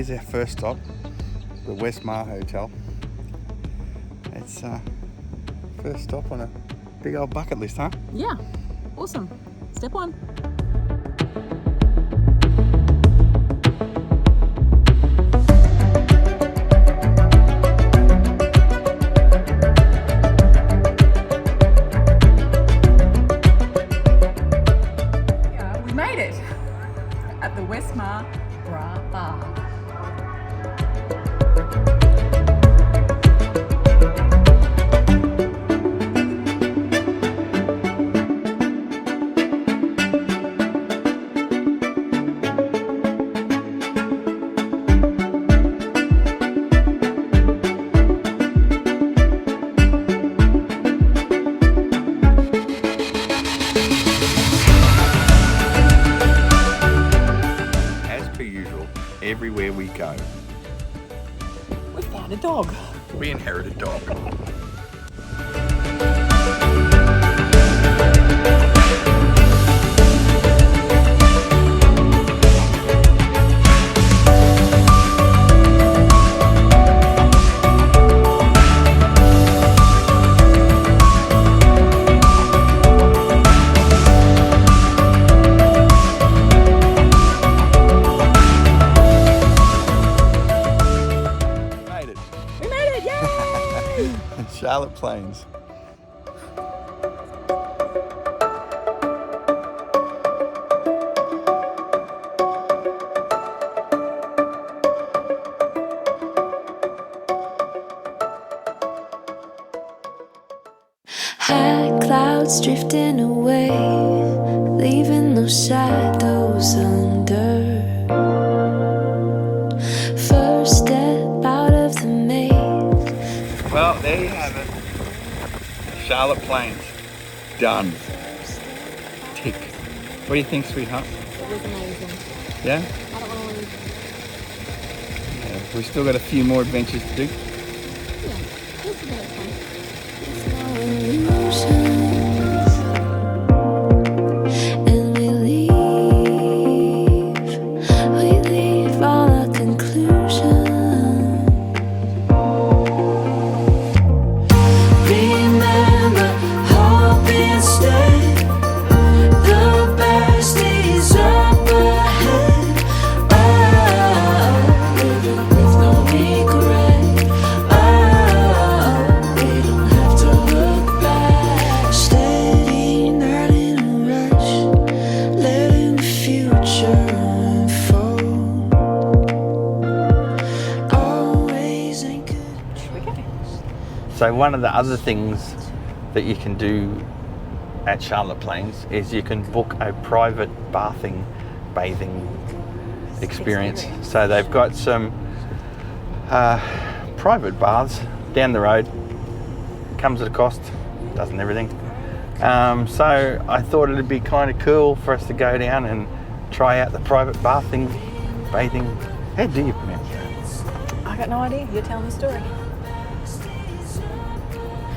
here's our first stop, the Westmar Hotel. It's first stop on a big old bucket list, huh? Yeah, awesome. Step one. Yeah, we made it at the Westmar Bar. Everywhere we go, We found a dog. we inherit a dog. We made it, yay! Charlotte Plains. High clouds drifting away, leaving those shadows under. First step out of the maze. Well, there you have it. Charlotte Plains. Done. Tick. What do you think, sweetheart? It was amazing. Yeah? I don't want to leave. Yeah. We've still got a few more adventures to do. Yeah, this is a bit of fun. Emotions, and we leave all our conclusions. Remember, hope instead, the best is up ahead. Oh, living with no regret. Oh, we don't have to look back. Steady, not in a rush, letting the future unfold. Always anchored. Here we go. So one of the other things that you can do at Charlotte Plains is you can book a private bathing experience. So they've got some private baths down the road. Comes at a cost, doesn't everything. So I thought it'd be kind of cool for us to go down and try out the private bathing. How do you pronounce that? I got no idea. You're telling the story.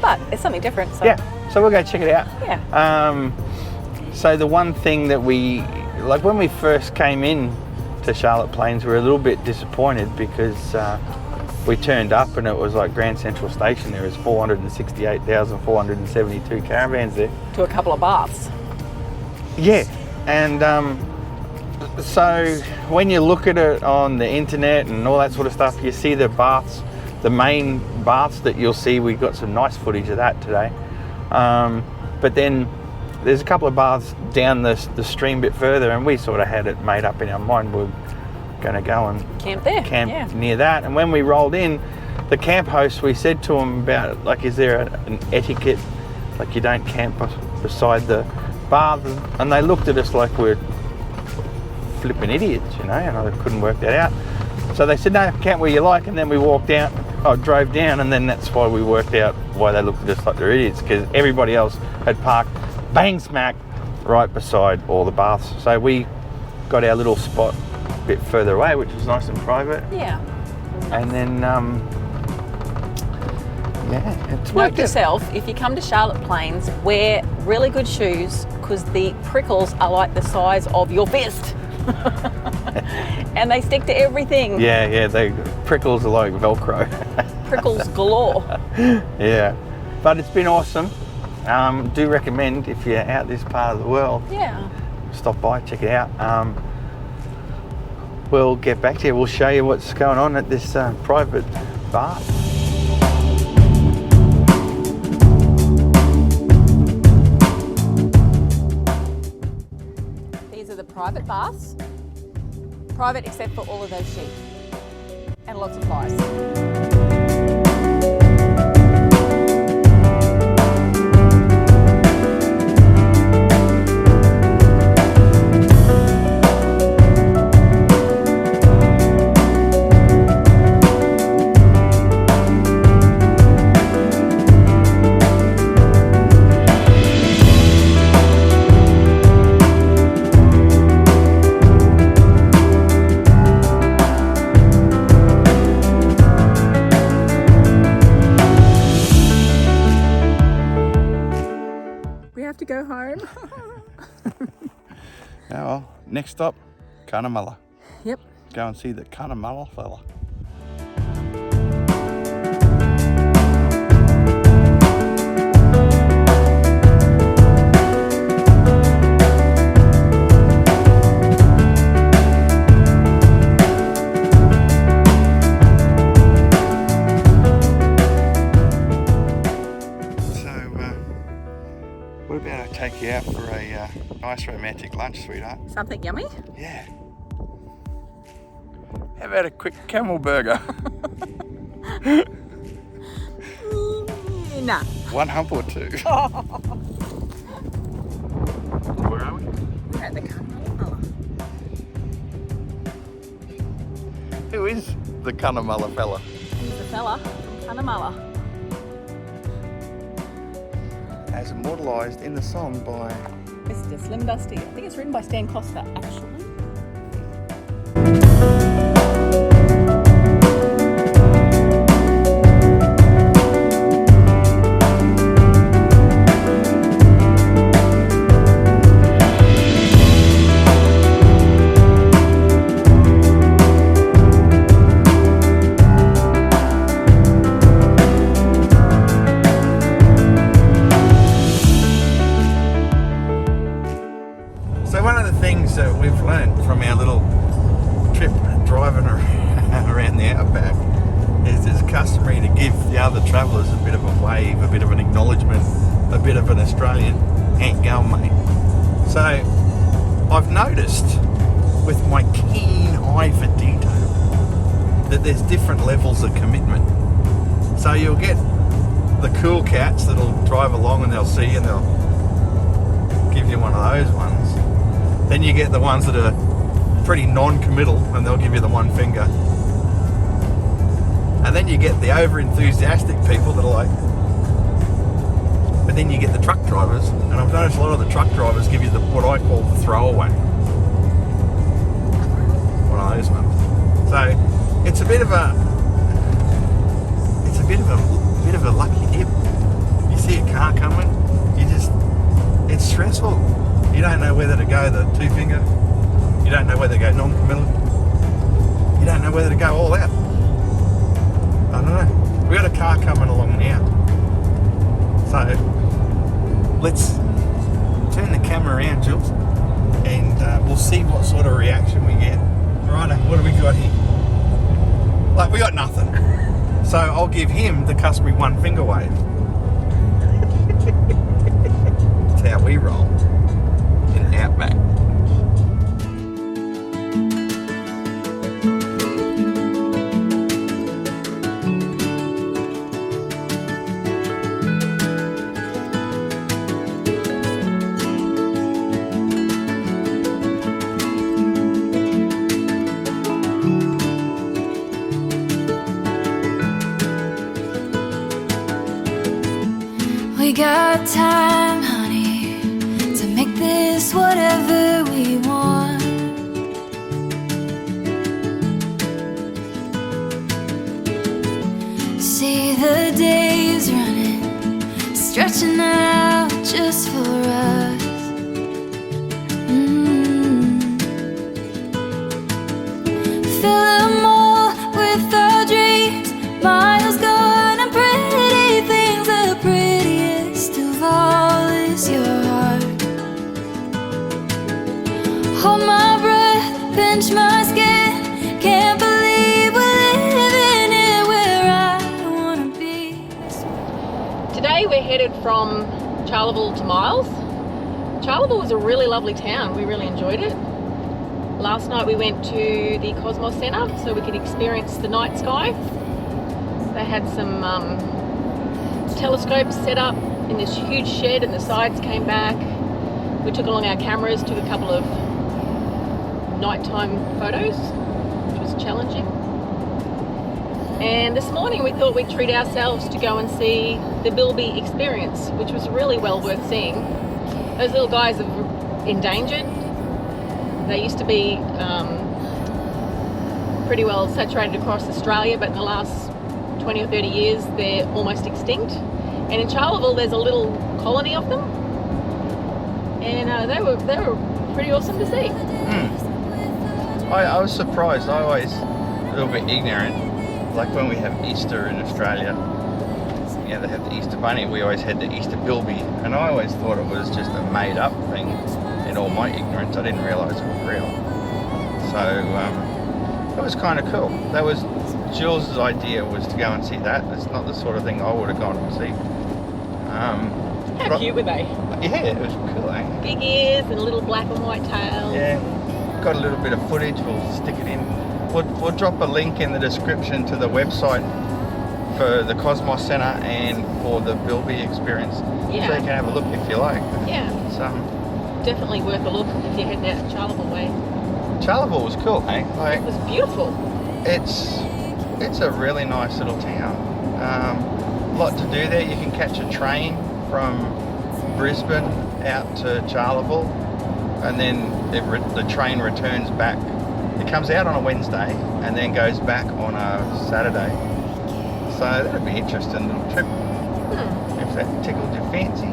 But it's something different. So. Yeah, so we'll go check it out. Yeah. So the one thing that when we first came in to Charlotte Plains, we were a little bit disappointed because we turned up and it was like Grand Central Station. There was 468,472 caravans there. To a couple of baths. Yeah, and so when you look at it on the internet and all that sort of stuff, you see the baths, the main baths that you'll see. We got some nice footage of that today. But then there's a couple of baths down the stream a bit further, and we sort of had it made up in our mind we're going to go and Camp near that. And when we rolled in, the camp host, we said to him about, like, is there an etiquette, like you don't camp beside the bath? And they looked at us like we're flipping idiots, you know, and I couldn't work that out. So they said, no, camp where you like. And then we drove down, and then that's why we worked out why they looked at us like they're idiots, because everybody else had parked bang smack right beside all the baths. So we got our little spot a bit further away, which was nice and private. Yeah. And then it's Note worked to out. self, if you come to Charlotte Plains, wear really good shoes because the prickles are like the size of your fist. And they stick to everything. Yeah, they prickles are like Velcro. Prickles galore. Yeah, but it's been awesome. Do recommend if you're out this part of the world, Yeah. stop by, check it out. We'll get back to you. We'll show you what's going on at this private bar. These are the private baths. Private except for all of those sheep. And lots of flies. To go home. Well, next stop, Cunnamulla. Yep. Go and see the Cunnamulla fella. What about I take you out for a nice romantic lunch, sweetheart? Something yummy? Yeah. How about a quick camel burger? Nah. One hump or two? Where are we? We're at the Cunnamulla. Who is the Cunnamulla fella? He's the fella from Cunnamulla. As immortalised in the song by Mr. Slim Dusty. I think it's written by Stan Costa, actually. that we've learned from our little trip driving around the Outback is it's customary to give the other travellers a bit of a wave, a bit of an acknowledgement, a bit of an Australian ain't going, mate. So I've noticed with my keen eye for detail that there's different levels of commitment. So you'll get the cool cats that'll drive along and they'll see you and they'll give you one of those ones. Then you get the ones that are pretty non-committal and they'll give you the one finger. And then you get the over-enthusiastic people that are like, but then you get the truck drivers, and I've noticed a lot of the truck drivers give you the what I call the throwaway. One of those ones. So it's a bit of a lucky dip. You see a car coming, it's stressful. You don't know whether to go the two finger, you don't know whether to go non-committal, you don't know whether to go all out. I don't know. We got a car coming along now. So let's turn the camera around, Jules, and we'll see what sort of reaction we get. Right, what do we got here? Like, we got nothing. So I'll give him the customary one finger wave. That's how we roll in Outback. We got time, honey, to make this whatever we want. See the days running, stretching out just for us. Hold my breath, pinch my skin. Can't believe we're living here where I wanna be. Today we're headed from Charleville to Miles. Charleville was a really lovely town. We really enjoyed it. Last night we went to the Cosmos Centre so we could experience the night sky. They had some telescopes set up in this huge shed and the sides came back. We took along our cameras, took a couple of nighttime photos, which was challenging. And this morning we thought we'd treat ourselves to go and see the Bilby experience, which was really well worth seeing. Those little guys are endangered. They used to be pretty well saturated across Australia, but in the last 20 or 30 years they're almost extinct. And in Charleville there's a little colony of them, and they were pretty awesome to see. I was surprised. I always a little bit ignorant. Like when we have Easter in Australia, you know, they have the Easter bunny. We always had the Easter bilby, and I always thought it was just a made-up thing. In all my ignorance, I didn't realise it was real. So it was kind of cool. That was Jules' idea, was to go and see that. It's not the sort of thing I would have gone to see. How cute were they? Yeah, it was cool, eh? Big ears and little black and white tails. Yeah, got a little bit of footage. We'll stick it in. We'll drop a link in the description to the website for the Cosmos Centre and for the Bilby experience, so you can have a look if you like. Yeah. It's definitely worth a look if you're heading out Charleville way. Charleville was cool, eh? Like, It was beautiful. it's a really nice little town. A lot to do there. You can catch a train from Brisbane out to Charleville, and then the train returns back. It comes out on a Wednesday and then goes back on a Saturday. So that'd be an interesting little trip if that tickled your fancy.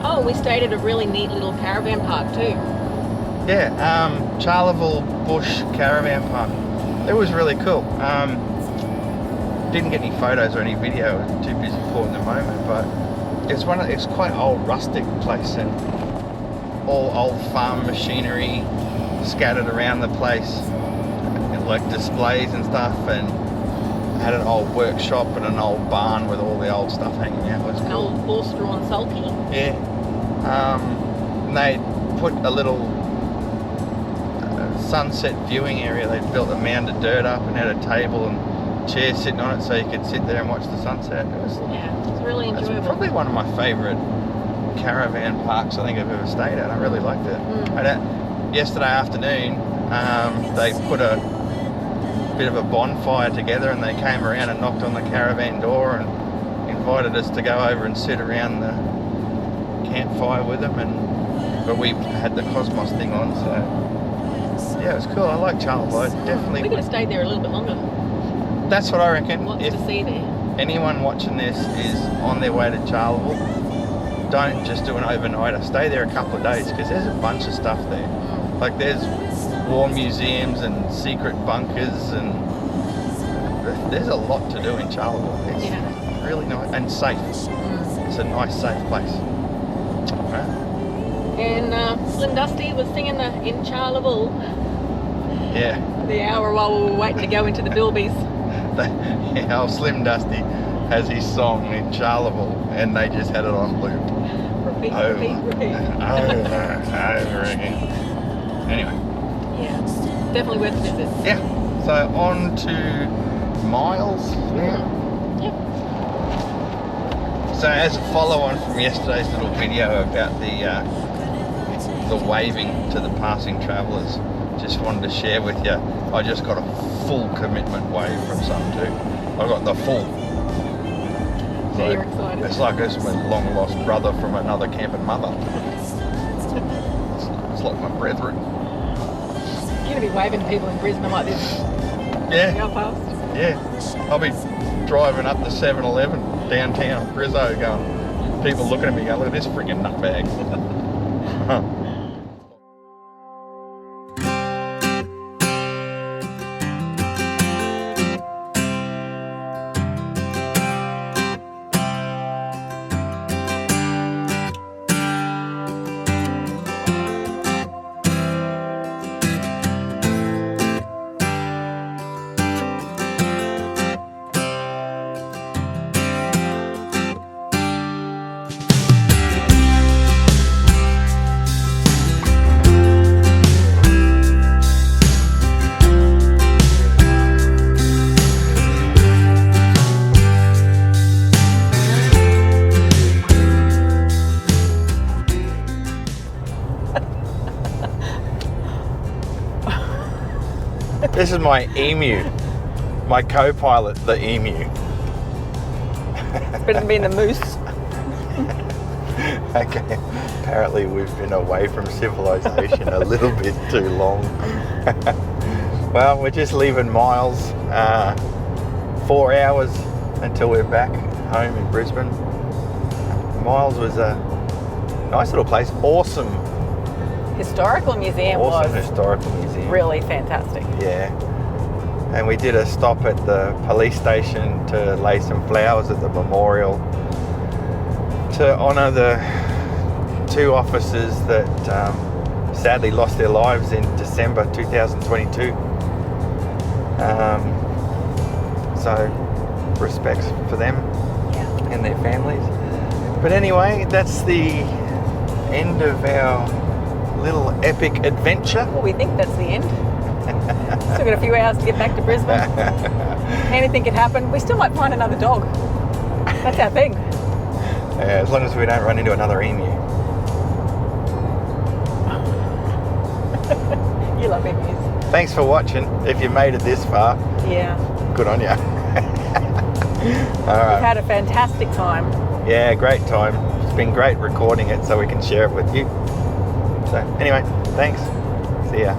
Oh, we stayed at a really neat little caravan park too. Yeah, Charleville Bush Caravan Park. It was really cool. Didn't get any photos or any video. I was too busy for it in the moment, but it's quite old rustic place, and all old farm machinery scattered around the place, and like displays and stuff, and had an old workshop and an old barn with all the old stuff hanging out. It was An cool. old horse-drawn sulky. Yeah. And they put a little sunset viewing area. They built a mound of dirt up and had a table and chairs sitting on it so you could sit there and watch the sunset. It was Really It's enjoyable. probably one of my favourite caravan parks I think I've ever stayed at. I really liked it. And yesterday afternoon, they put a bit of a bonfire together, and they came around and knocked on the caravan door and invited us to go over and sit around the campfire with them. But we had the Cosmos thing on, so yeah, it was cool. I like Charleville. I definitely. We could have stayed there a little bit longer. That's what I reckon. Lots If to see there. anyone watching this is on their way to Charleville, don't just do an overnighter. Stay there a couple of days, because there's a bunch of stuff there. Like there's war museums and secret bunkers, and there's a lot to do in Charleville. It's really nice and safe. It's a nice, safe place. Right? And Slim Dusty was singing in Charleville Yeah. the hour while we were waiting to go into the Bilbies. Yeah, old Slim Dusty has his song in Charleville, and they just had it on loop. Repeat, Over repeat. over again. Anyway. Yeah, definitely worth a visit. Yeah. So on to Miles now. Yep. So as a follow-on from yesterday's little video about the waving to the passing travellers, just wanted to share with you. I just got a full commitment wave from some too. I got the full. Yeah, you're excited. It's like it's my long lost brother from another camping mother. It's like my brethren. You're going to be waving to people in Brisbane like this. Yeah. How fast? Yeah. I'll be driving up the 7-Eleven downtown Brizzo going, people looking at me going, look at this freaking nutbag. This is my emu. My co-pilot, the emu. It's better than being the moose. Okay. Apparently we've been away from civilization a little bit too long. Well, we're just leaving Miles. 4 hours until we're back home in Brisbane. Miles was a nice little place. Awesome Historical museum was historical museum. really fantastic. Yeah. And we did a stop at the police station to lay some flowers at the memorial to honour the 2 officers that sadly lost their lives in December 2022. So respects for them and their families. But anyway, that's the end of our little epic adventure. Well, we think that's the end. Still got a few hours to get back to Brisbane. Anything could happen. We still might find another dog. That's our thing. Yeah, as long as we don't run into another emu. You love emus. Thanks for watching. If you made it this far, Yeah. good on you. We've All right. had a fantastic time. Yeah, great time. It's been great recording it so we can share it with you. So anyway, thanks. See ya.